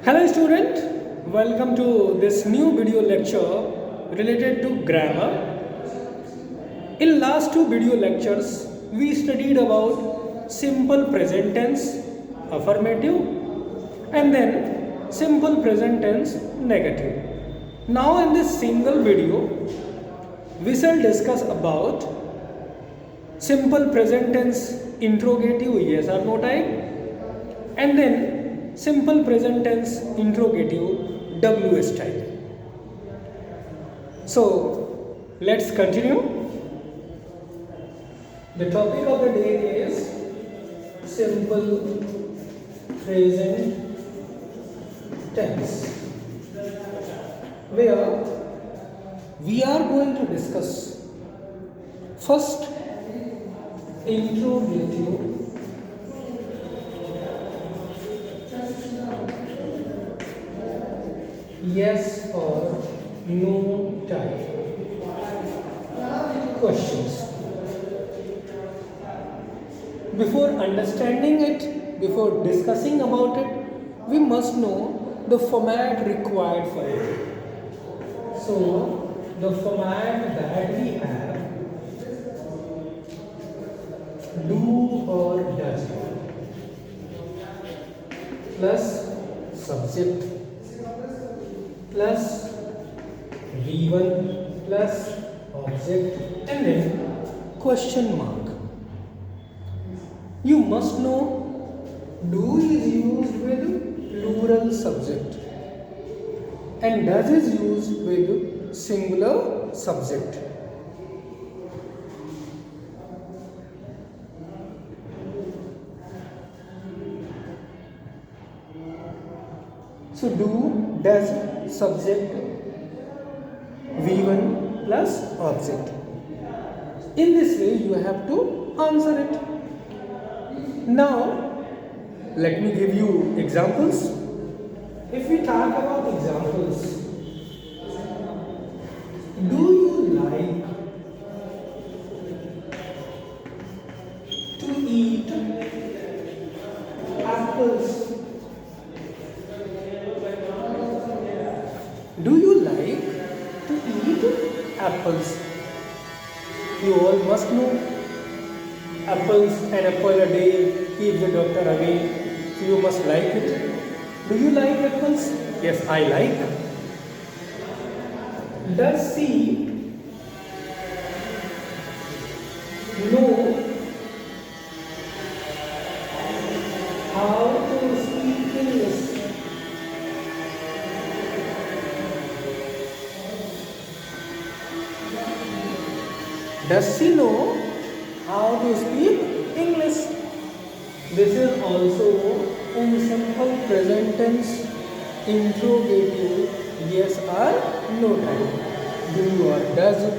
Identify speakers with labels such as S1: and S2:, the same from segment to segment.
S1: Hello student, welcome to this new video lecture related to grammar. In last two video lectures, we studied about simple present tense, affirmative, and then simple present tense, negative. Now in this single video, we shall discuss about simple present tense, interrogative, yes or no type, and then simple present tense, interrogative, WS type. So let's continue. The topic of the day is simple present tense, where we are going to discuss first interrogative, yes or no type questions. Before understanding it, before discussing about it, we must know the format required for it. So, the format that we have, do or does, plus subject, plus V1, plus object, and then question mark. You must know do is used with plural subject and does is used with singular subject. So do, does, subject, V1 plus object. In this way you have to answer it. Now, let me give you examples. If we talk about examples, do you like to eat apples? Do you like to eat apples? You all must know apples, an apple a day keeps the doctor away. So you must like it. Do you like apples? Yes, I like. Does she know how to speak English? Does she know how to speak English? This is also in simple present tense, interrogative, yes or no type. Do or does,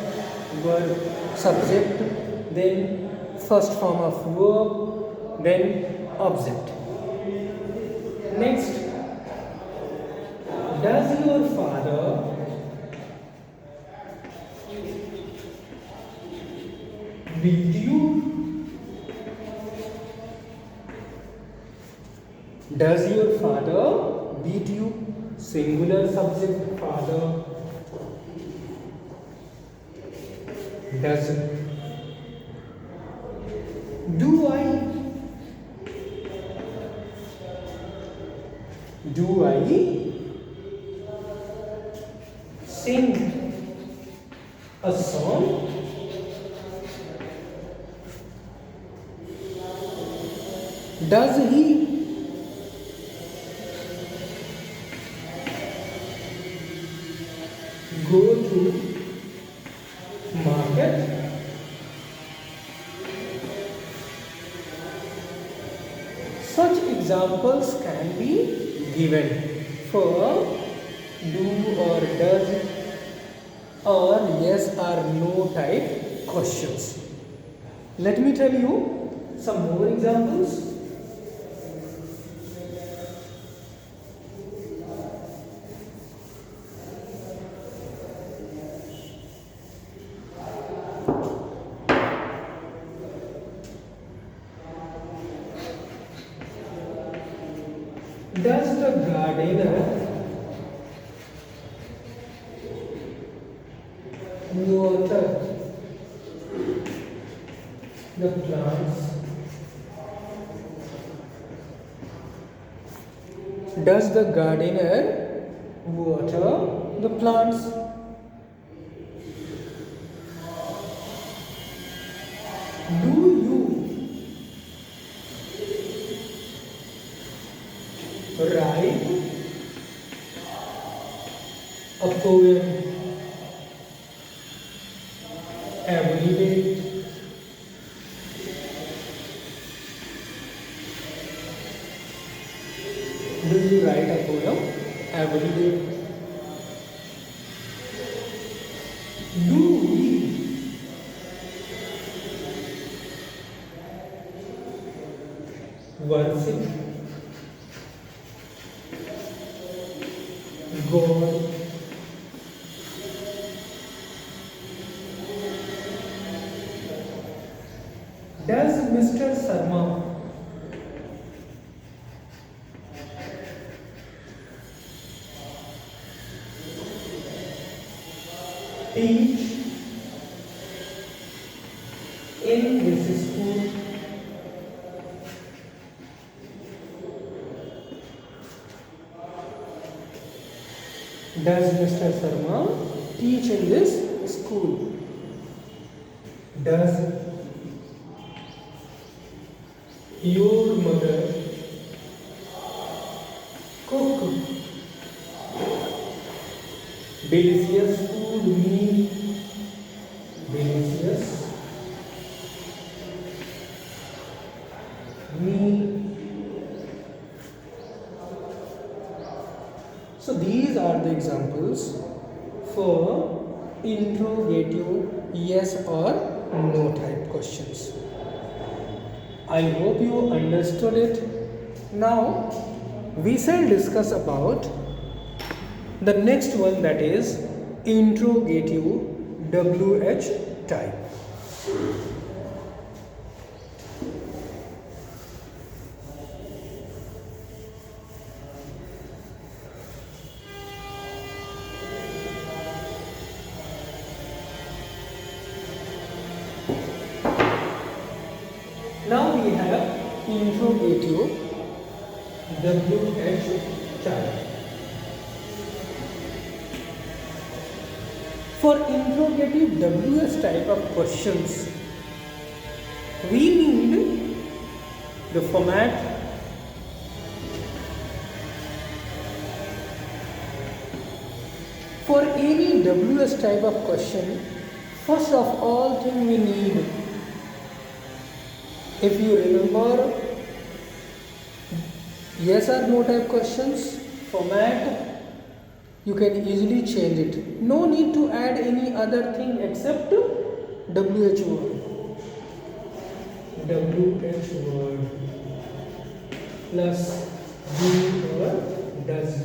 S1: verb, subject, then first form of verb, then object. Next, does your father beat you? Does your father beat you? Singular subject, father. Does. Do I? Do I sing a song? Does he go to market? Such examples can be given for do or does or yes or no type questions. Let me tell you some more examples. Does the gardener water the plants? Does the gardener water the plants? Do you write a poem every day? Do you write a poem every day? Do we worship God? Does Mr. Sharma teach in his school? Does Mr. Sharma teach in this school? Does your mother cook delicious food meal? Delicious meal. So these are the examples for interrogative yes or no type questions. I hope you understood it. Now we shall discuss about the next one, that is interrogative WH type. Now we have interrogative WH type. For interrogative WH type of questions, we need the format, for any WH type of question. First of all thing we need, if you remember yes or no type questions, format, you can easily change it. No need to add any other thing except WH word. WH word plus do or does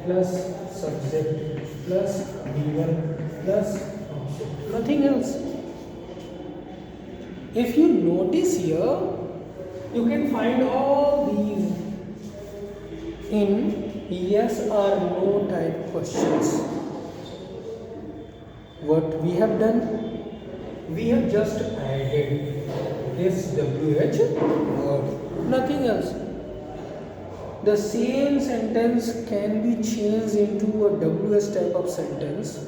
S1: plus subject plus given plus object. Nothing else. If you notice here, you can find all these in yes or no type questions. What we have done? We have just added this WH word, nothing else. The same sentence can be changed into a WH type of sentence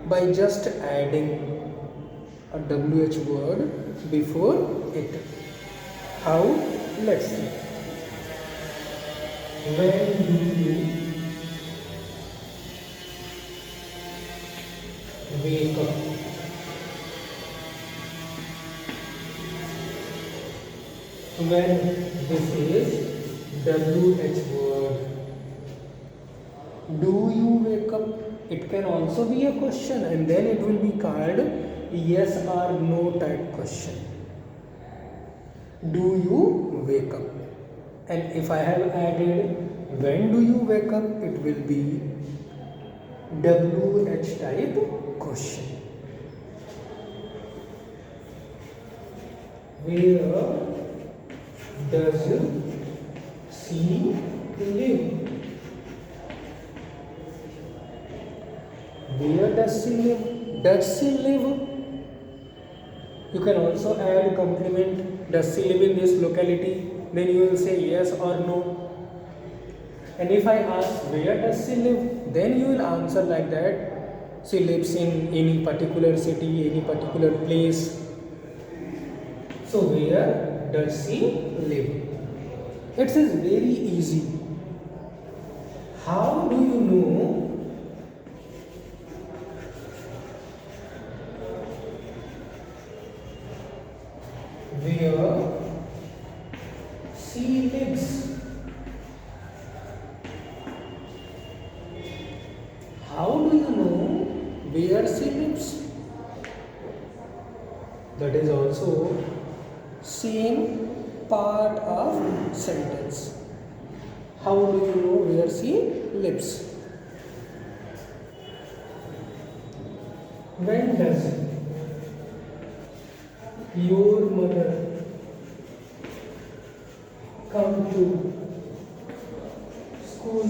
S1: by just adding a WH word before it. How? Let's see. When do you wake up? When this is WH word. Do you wake up? It can also be a question, and then it will be called yes or no type question. Do you wake up? And if I have added when do you wake up, it will be WH type question. Where does she live? Where does she live? Does she live? You can also add complement. Does she live in this locality? Then you will say yes or no. And if I ask where does she live, then you will answer like that. She lives in any particular city, any particular place. So where does she live? It is very easy. How do you know where she lives? How do you know where she lives? That is also same part of sentence. How do you know where she lives? When does your mother come to school?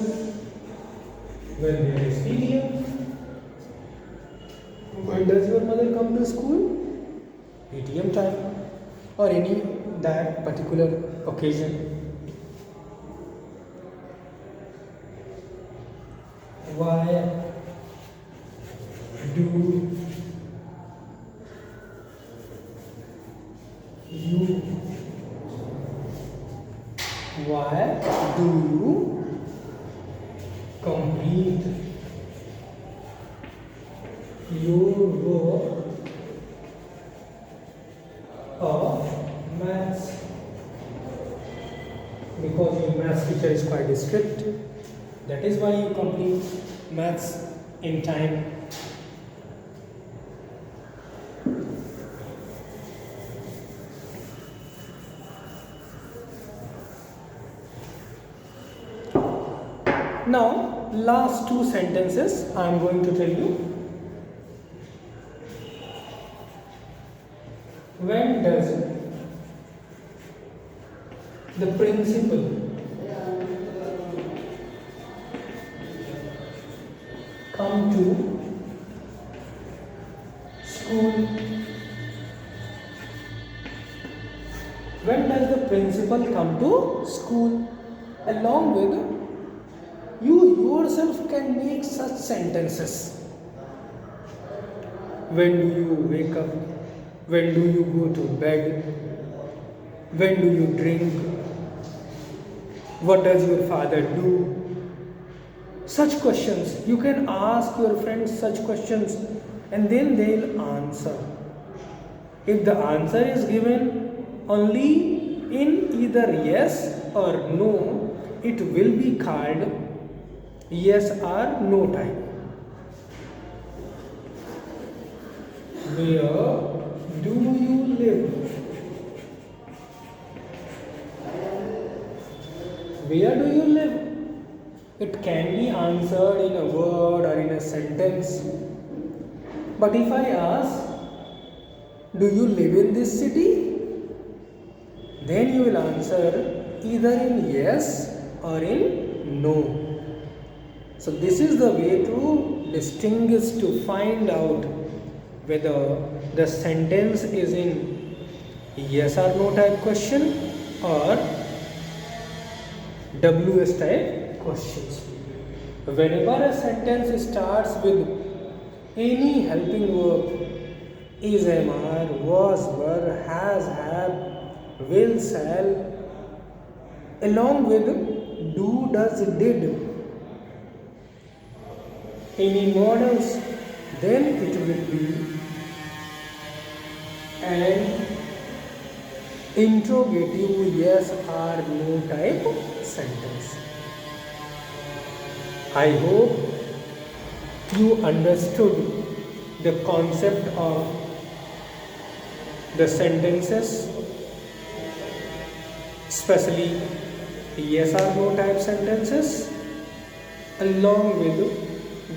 S1: When there is idiom. When does your mother come to school? ATM time or any that particular occasion. Why do you complete your work of maths? Because your maths teacher is quite strict. That is why you complete maths in time. Now, last two sentences I am going to tell you. When does the principal come to school? When does the principal come to school? Along with you yourself can make such sentences. When do you wake up? When do you go to bed? When do you drink? What does your father do? Such questions. You can ask your friends such questions and then they'll answer. If the answer is given only in either yes or no, it will be called yes or no type. Where do you live? Where do you live? It can be answered in a word or in a sentence. But if I ask, do you live in this city? Then you will answer either in yes or in no. So this is the way to distinguish, to find out whether the sentence is in yes or no type question or WS type questions. Whenever a sentence starts with any helping verb, is, am, are, was, were, has, have, will, shall, along with do, does, did, any models, then it will be an interrogative yes or no type sentence. I hope you understood the concept of the sentences, especially yes or no type sentences, along with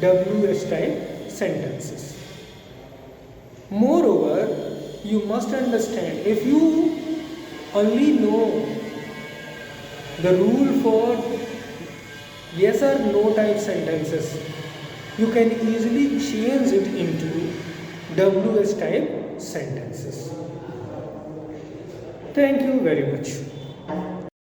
S1: WS type sentences. Moreover, you must understand, if you only know the rule for yes or no type sentences, you can easily change it into WS type sentences. Thank you very much.